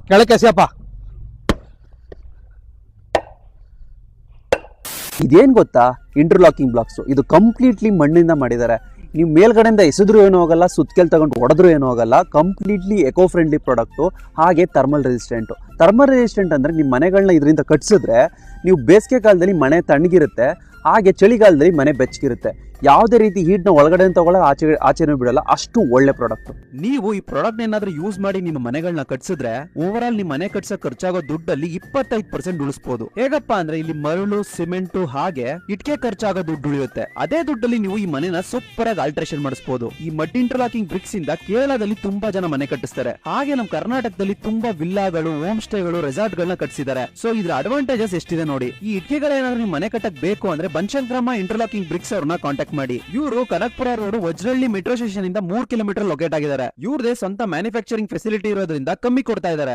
ಕೆಳಕ್ಕೆ ಎಸೆಯಪ್ಪ. ಇದೇನ್ ಗೊತ್ತಾ, ಇಂಟರ್ಲಾಕಿಂಗ್ ಬ್ಲಾಕ್ಸ್. ಇದು ಕಂಪ್ಲೀಟ್ಲಿ ಮಣ್ಣಿಂದ ಮಾಡಿದ್ದಾರೆ. ನೀವು ಮೇಲ್ಗಡೆಯಿಂದ ಎಸೆದ್ರು ಏನೂ ಹೋಗಲ್ಲ, ಸುತ್ತಕೆಲ್ ತಗೊಂಡು ಹೊಡೆದ್ರು ಏನೂ ಹೋಗಲ್ಲ. ಕಂಪ್ಲೀಟ್ಲಿ ಎಕೋ ಫ್ರೆಂಡ್ಲಿ ಪ್ರಾಡಕ್ಟು, ಹಾಗೆ ಥರ್ಮಲ್ ರೆಸಿಸ್ಟೆಂಟು. ಥರ್ಮಲ್ ರೆಸಿಸ್ಟೆಂಟ್ ಅಂದರೆ ನಿಮ್ಮ ಮನೆಗಳನ್ನ ಇದರಿಂದ ಕಟ್ಸಿದ್ರೆ ನೀವು ಬೇಸಿಗೆ ಕಾಲದಲ್ಲಿ ಮನೆ ತಣ್ಣಗಿರುತ್ತೆ, ಹಾಗೆ ಚಳಿಗಾಲದಲ್ಲಿ ಮನೆ ಬೆಚ್ಚಗಿರುತ್ತೆ. ಯಾವುದೇ ರೀತಿ ಹೀಟ್ನ ಒಳಗಡೆ ತಗೊಳ್ಳೋ ಆಚೆನೂ ಬಿಡಲ್ಲ. ಅಷ್ಟು ಒಳ್ಳೆ ಪ್ರಾಡಕ್ಟ್. ನೀವು ಈ ಪ್ರಾಡಕ್ಟ್ ಏನಾದ್ರೂ ಯೂಸ್ ಮಾಡಿ ನಿಮ್ಮ ಮನೆಗಳನ್ನ ಕಟ್ಸಿದ್ರೆ ಓವರ್ ಆಲ್ ನಿಮ್ಮ ಮನೆ ಕಟ್ಸೋ ಖರ್ಚಾಗೋ ದುಡ್ಡಲ್ಲಿ 25% ಉಳಿಸಬಹುದು. ಹೇಗಪ್ಪ ಅಂದ್ರೆ ಇಲ್ಲಿ ಮರಳು, ಸಿಮೆಂಟ್ ಹಾಗೆ ಇಟ್ಕೆ ಖರ್ಚಾಗೋ ದುಡ್ಡು ಉಳಿಯುತ್ತೆ. ಅದೇ ದುಡ್ಡಲ್ಲಿ ನೀವು ಈ ಮನೆನ ಸೂಪರ್ ಆಗಿ ಆಲ್ಟ್ರೇಷನ್ ಮಾಡಿಸಬಹುದು. ಈ ಮಡ್ ಇಂಟರ್ಲಾಕಿಂಗ್ ಬ್ರಿಕ್ಸ್ ಇಂದ ಕೇರಳದಲ್ಲಿ ತುಂಬಾ ಜನ ಮನೆ ಕಟ್ಟಿಸ್ತಾರೆ. ಹಾಗೆ ನಮ್ಮ ಕರ್ನಾಟಕದಲ್ಲಿ ತುಂಬಾ ವಿಲ್ಲಾಗಳು, ಹೋಮ್ ಸ್ಟೇಗಳು, ರೆಸಾರ್ಟ್ ಗಳನ್ನ ಕಟ್ಟಿಸಿದ್ದಾರೆ. ಸೊ ಇದ್ರ ಅಡ್ವಾಂಟೇಜಸ್ ಎಷ್ಟಿದೆ ನೋಡಿ. ಈ ಇಟ್ಕೆಗಳೇನಾದ್ರೂ ನಿಮ್ಮ ಮನೆ ಕಟ್ಟಕ್ ಬೇಕು ಅಂದ್ರೆ ಬನಶಂಕರಮ್ಮ ಇಂಟರ್ಲಾಕಿಂಗ್ ಬ್ರಿಕ್ಸ್ ಅವ್ರನ್ನ ಕಾಂಟ್ಯಾಕ್ಟ್ ಮಾಡಿ. ಇವರು ಕನಕಪುರ ರೋಡ್ ವಜ್ರಹಳ್ಳಿ ಮೆಟ್ರೋ ಸ್ಟೇಷನ್ ಇಂದ 3 ಕಿಲೋಮೀಟರ್ ಲೊಕೇಟ್ ಆಗಿದ್ದಾರೆ. ಇವ್ರದೇ ಸ್ವಂತ ಮ್ಯಾನುಫ್ಯಾಕ್ಚರಿಂಗ್ ಫೆಸಿಲಿಟಿ ಇರೋದ್ರಿಂದ ಕಮ್ಮಿ ಕೊಡ್ತಾ ಇದ್ದಾರೆ.